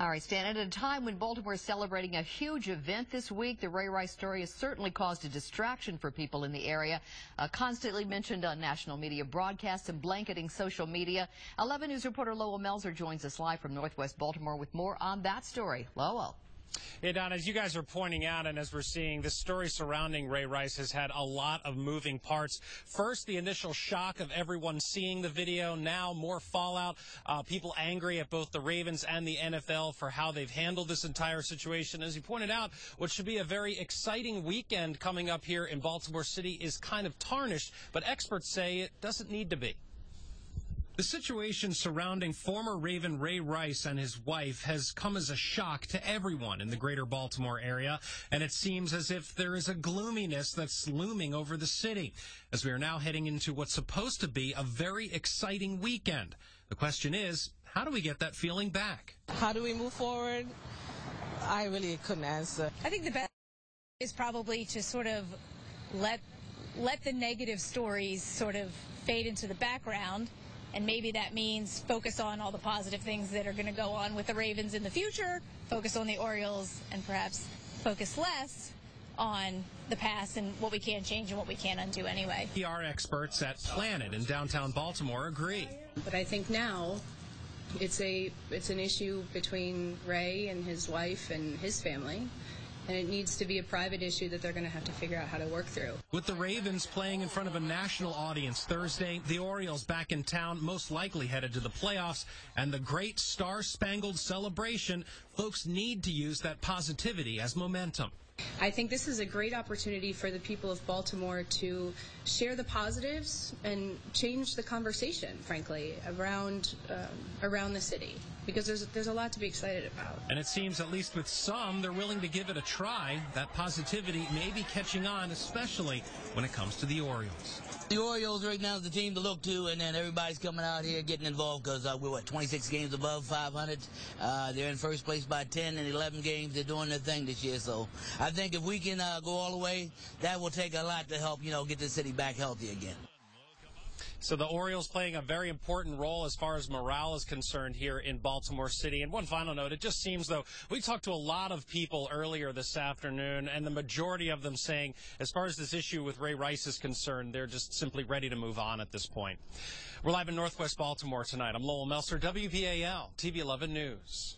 All right, Stan, at a time when Baltimore is celebrating a huge event this week, the Ray Rice story has certainly caused a distraction for people in the area. Constantly mentioned on national media broadcasts and blanketing social media. 11 News reporter Lowell Melzer joins us live from Northwest Baltimore with more on that story. Lowell. Yeah, Don, as you guys are pointing out and as we're seeing, this story surrounding Ray Rice has had a lot of moving parts. First, the initial shock of everyone seeing the video. Now, more fallout. People angry at both the Ravens and the NFL for how they've handled this entire situation. As you pointed out, what should be a very exciting weekend coming up here in Baltimore City is kind of tarnished, but experts say it doesn't need to be. The situation surrounding former Raven Ray Rice and his wife has come as a shock to everyone in the greater Baltimore area, and it seems as if there is a gloominess that's looming over the city, as we are now heading into what's supposed to be a very exciting weekend. The question is, how do we get that feeling back? How do we move forward? I really couldn't answer. I think the best is probably to sort of let the negative stories sort of fade into the background. And maybe that means focus on all the positive things that are going to go on with the Ravens in the future, focus on the Orioles, and perhaps focus less on the past and what we can change and what we can undo anyway. PR experts at Planet in downtown Baltimore agree. But I think now it's an issue between Ray and his wife and his family. And it needs to be a private issue that they're going to have to figure out how to work through. With the Ravens playing in front of a national audience Thursday, the Orioles back in town, most likely headed to the playoffs, and the great star-spangled celebration, folks need to use that positivity as momentum. I think this is a great opportunity for the people of Baltimore to share the positives and change the conversation, frankly, around the city, because there's a lot to be excited about. And it seems, at least with some, they're willing to give it a try. That positivity may be catching on, especially when it comes to the Orioles. The Orioles right now is the team to look to, and then everybody's coming out here getting involved because we're, 26 games above 500. They're in first place by 10 and 11 games. They're doing their thing this year. So I think if we can go all the way, that will take a lot to help, get the city back healthy again. So the Orioles playing a very important role as far as morale is concerned here in Baltimore City. And one final note, it just seems, though, we talked to a lot of people earlier this afternoon, and the majority of them saying, as far as this issue with Ray Rice is concerned, they're just simply ready to move on at this point. We're live in Northwest Baltimore tonight. I'm Lowell Melzer, WBAL TV 11 News.